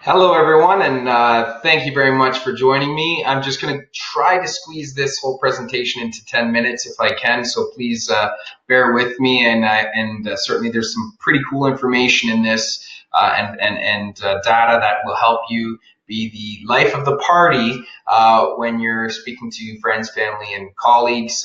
Hello, everyone, and thank you very much for joining me. I'm just going to try to squeeze this whole presentation into 10 minutes if I can, so please bear with me. And certainly there's some pretty cool information in this and data that will help you be the life of the party when you're speaking to friends, family, and colleagues,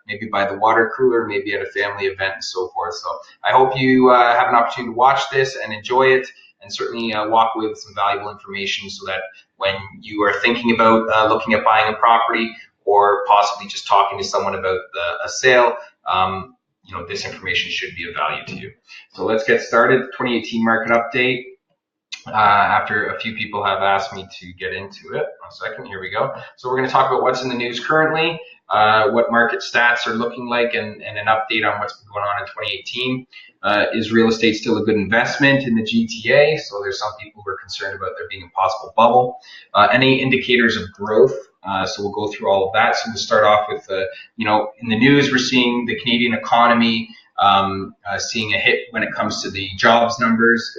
maybe by the water cooler, maybe at a family event, and so forth. So I hope you have an opportunity to watch this and enjoy it, and certainly walk away with some valuable information so that when you are thinking about looking at buying a property or possibly just talking to someone about a sale, this information should be of value to you. So let's get started. 2018 market update. After a few people have asked me to get into it. 1 second, here we go. So we're going to talk about what's in the news currently, what market stats are looking like, and an update on what's been going on in 2018. Is real estate still a good investment in the GTA? So there's some people who are concerned about there being a possible bubble. Any indicators of growth? So we'll go through all of that. So we'll start off with, in the news, we're seeing the Canadian economy seeing a hit when it comes to the jobs numbers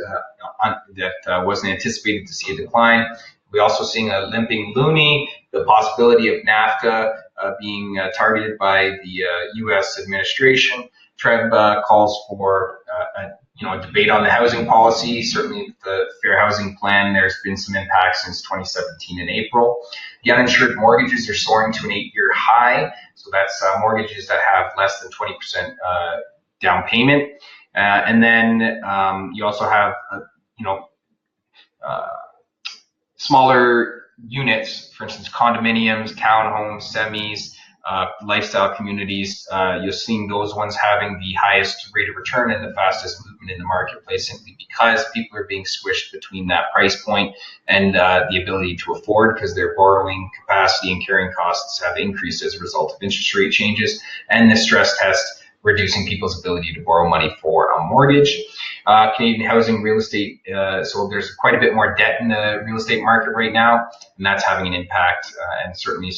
that wasn't anticipated to see a decline. We're also seeing a limping loonie, the possibility of NAFTA being targeted by the U.S. administration. Trev calls for a debate on the housing policy. Certainly the Fair Housing Plan, there's been some impact since 2017 in April. The uninsured mortgages are soaring to an 8-year high. So that's mortgages that have less than 20% down payment. And then you also have, smaller units, for instance, condominiums, townhomes, semis, lifestyle communities. You're seeing those ones having the highest rate of return and the fastest movement in the marketplace, simply because people are being squished between that price point and the ability to afford, because their borrowing capacity and carrying costs have increased as a result of interest rate changes and the stress test reducing people's ability to borrow money for a mortgage. Canadian housing real estate, so there's quite a bit more debt in the real estate market right now, and that's having an impact and certainly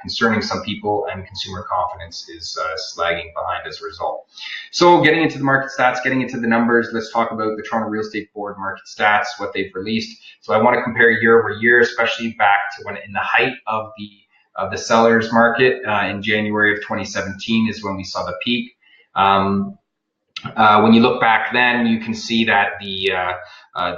concerning some people, and consumer confidence is slagging behind as a result. So getting into the market stats, getting into the numbers, let's talk about the Toronto Real Estate Board market stats, what they've released. So I want to compare year over year, especially back to when in the height of the sellers market in January of 2017 is when we saw the peak. When you look back then, you can see that the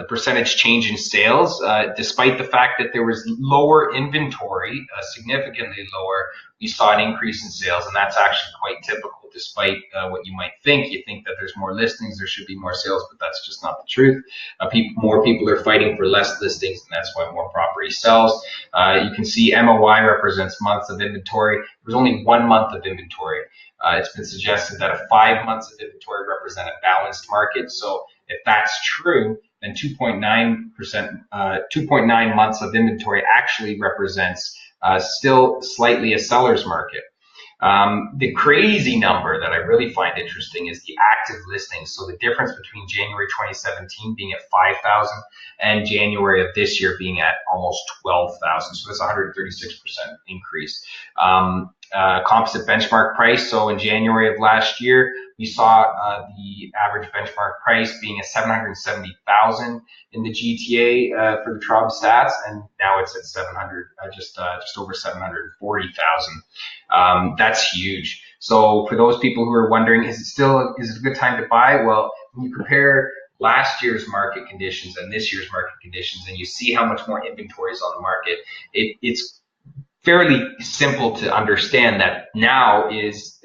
percentage change in sales, despite the fact that there was lower inventory, significantly lower, we saw an increase in sales, and that's actually quite typical. Despite what you might think, you think that there's more listings, there should be more sales, but that's just not the truth. More people are fighting for less listings, and that's why more property sells. You can see MOI represents months of inventory. There's only 1 month of inventory. It's been suggested that 5 months of inventory represent a balanced market. So if that's true, then 2.9 months of inventory actually represents still slightly a seller's market. The crazy number that I really find interesting is the active listings. So the difference between January 2017 being at 5,000 and January of this year being at almost 12,000. So that's a 136% increase. Composite benchmark price. So in January of last year, we saw the average benchmark price being at 770,000 in the GTA for the Toronto stats, and now it's at 700, just over 740,000. That's huge. So for those people who are wondering, is it a good time to buy? Well, when you compare last year's market conditions and this year's market conditions, and you see how much more inventory is on the market, it's fairly simple to understand that now is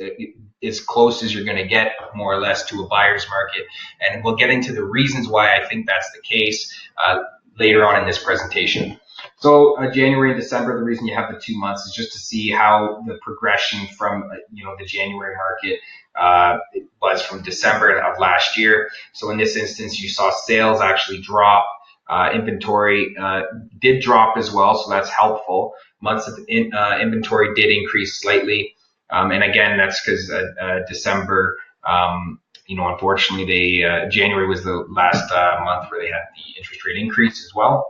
as close as you're going to get, more or less, to a buyer's market. And we'll get into the reasons why I think that's the case later on in this presentation. So January and December, the reason you have the 2 months is just to see how the progression from the January market was from December of last year. So in this instance, you saw sales actually drop. Inventory did drop as well, so that's helpful. Months of inventory did increase slightly, and again, that's because December, unfortunately, January was the last month where they had the interest rate increase as well.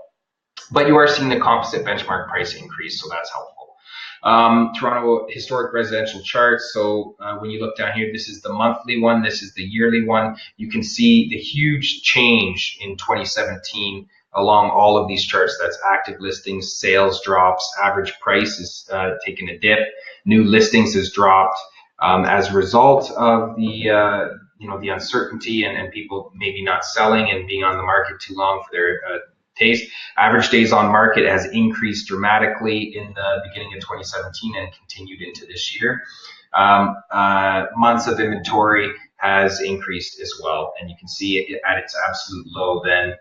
But you are seeing the composite benchmark price increase, so that's helpful. Toronto historic residential charts. So when you look down here, this is the monthly one, this is the yearly one. You can see the huge change in 2017 along all of these charts. That's active listings, sales drops, average price is taking a dip, new listings has dropped as a result of the the uncertainty and people maybe not selling and being on the market too long for their taste. Average days on market has increased dramatically in the beginning of 2017 and continued into this year. Months of inventory has increased as well, and you can see it at its absolute low then.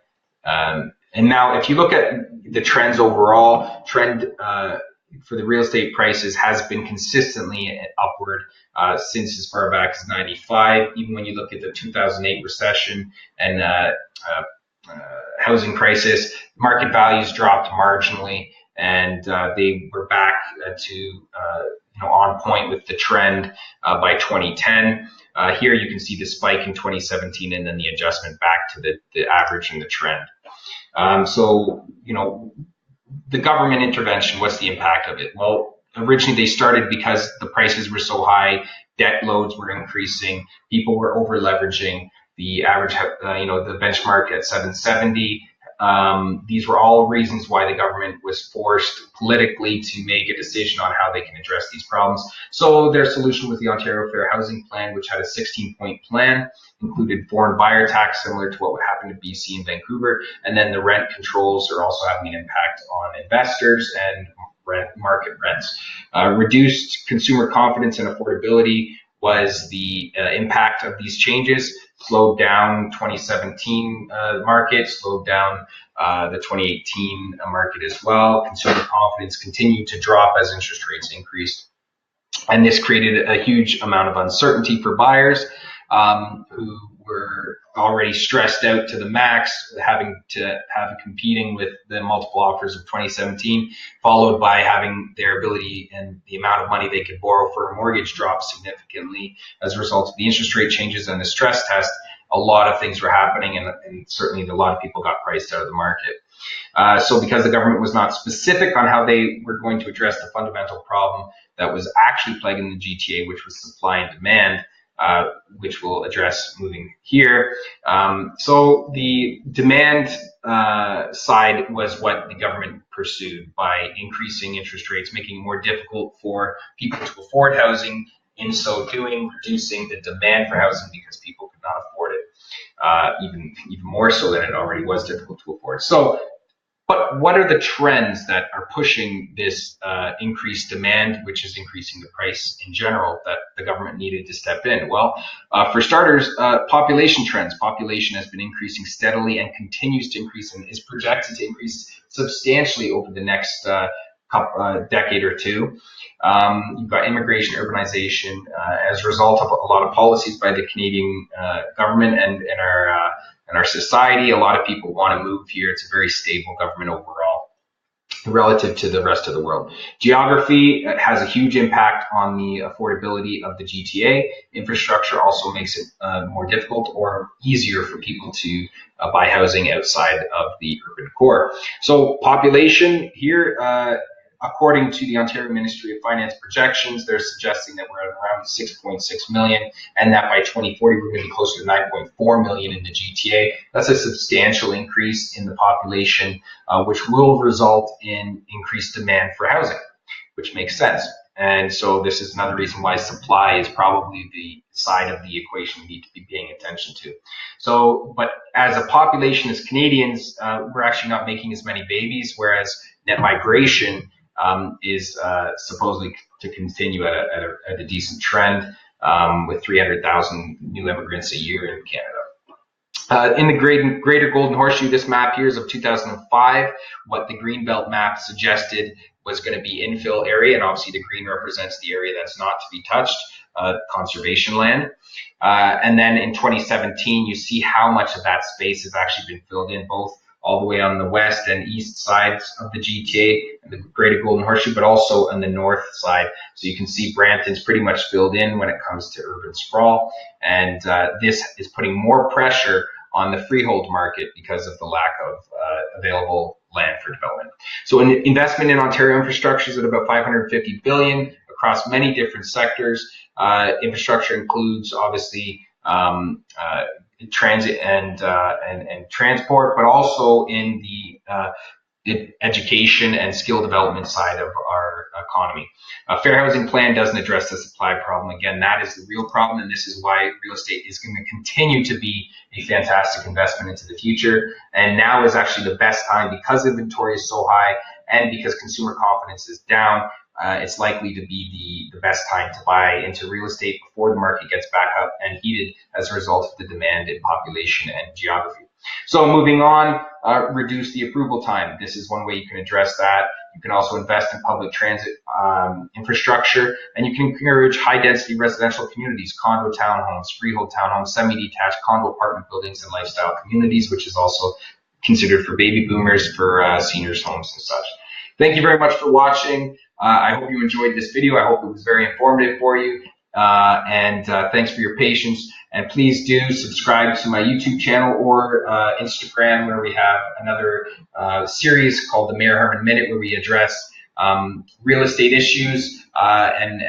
And now if you look at the trends overall, trend for the real estate prices has been consistently upward since as far back as 95. Even when you look at the 2008 recession and housing crisis, market values dropped marginally, and they were back to on point with the trend by 2010. Here you can see the spike in 2017 and then the adjustment back to the average and the trend. So the government intervention, what's the impact of it? Well, originally they started because the prices were so high, debt loads were increasing, people were over leveraging. The average, the benchmark at 770. These were all reasons why the government was forced politically to make a decision on how they can address these problems. So their solution was the Ontario Fair Housing Plan, which had a 16-point plan, included foreign buyer tax, similar to what would happen to BC and Vancouver, and then the rent controls are also having an impact on investors and market rents. Reduced consumer confidence and affordability was the impact of these changes. Slowed down 2017 market, slowed down the 2018 market as well. Consumer confidence continued to drop as interest rates increased. And this created a huge amount of uncertainty for buyers who were already stressed out to the max, competing with the multiple offers of 2017, followed by having their ability and the amount of money they could borrow for a mortgage drop significantly as a result of the interest rate changes and the stress test. A lot of things were happening, and certainly a lot of people got priced out of the market. So because the government was not specific on how they were going to address the fundamental problem that was actually plaguing the GTA, which was supply and demand, which we'll address moving here. So the demand side was what the government pursued by increasing interest rates, making it more difficult for people to afford housing, in so doing reducing the demand for housing because people could not afford it, even more so than it already was difficult to afford. So, but what are the trends that are pushing this increased demand, which is increasing the price in general, that the government needed to step in? Well, for starters, population trends. Population has been increasing steadily and continues to increase and is projected to increase substantially over the next decade or two. You've got immigration, urbanization, as a result of a lot of policies by the Canadian government and our society. A lot of people want to move here. It's a very stable government overall relative to the rest of the world. Geography has a huge impact on the affordability of the GTA. Infrastructure also makes it more difficult or easier for people to buy housing outside of the urban core. So population here, according to the Ontario Ministry of Finance projections, they're suggesting that we're at around 6.6 million, and that by 2040 we're going to be closer to 9.4 million in the GTA. That's a substantial increase in the population, which will result in increased demand for housing, which makes sense. And so this is another reason why supply is probably the side of the equation we need to be paying attention to. So, but as a population, as Canadians, we're actually not making as many babies, whereas net migration is supposedly to continue at a decent trend, with 300,000 new immigrants a year in Canada. In the greater Golden Horseshoe, this map here is of 2005. What the Greenbelt map suggested was going to be infill area, and obviously the green represents the area that's not to be touched, conservation land. And then in 2017, you see how much of that space has actually been filled in, both all the way on the west and east sides of the GTA and the greater Golden Horseshoe, but also on the north side. So you can see Brampton's pretty much filled in when it comes to urban sprawl. And this is putting more pressure on the freehold market because of the lack of available land for development. So an investment in Ontario infrastructure is at about $550 billion across many different sectors. Infrastructure includes obviously transit and transport, but also in the education and skill development side of our economy. A fair housing plan doesn't address the supply problem. Again, that is the real problem, and this is why real estate is going to continue to be a fantastic investment into the future. And now is actually the best time because inventory is so high and because consumer confidence is down. It's likely to be the best time to buy into real estate before the market gets back up and heated as a result of the demand in population and geography. So moving on, reduce the approval time. This is one way you can address that. You can also invest in public transit infrastructure, and you can encourage high-density residential communities, condo townhomes, freehold townhomes, semi-detached condo apartment buildings, and lifestyle communities, which is also considered for baby boomers, for seniors' homes and such. Thank you very much for watching. I hope you enjoyed this video. I hope it was very informative for you. And thanks for your patience. And please do subscribe to my YouTube channel or Instagram, where we have another series called the Mayer-Harman Minute, where we address real estate issues and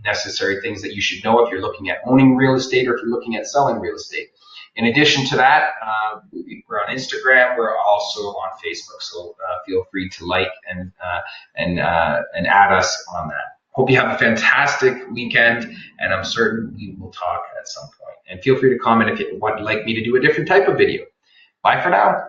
necessary things that you should know if you're looking at owning real estate or if you're looking at selling real estate. In addition to that, we're on Instagram. We're also on Facebook, so feel free to like and add us on that. Hope you have a fantastic weekend, and I'm certain we will talk at some point. And feel free to comment if you would like me to do a different type of video. Bye for now.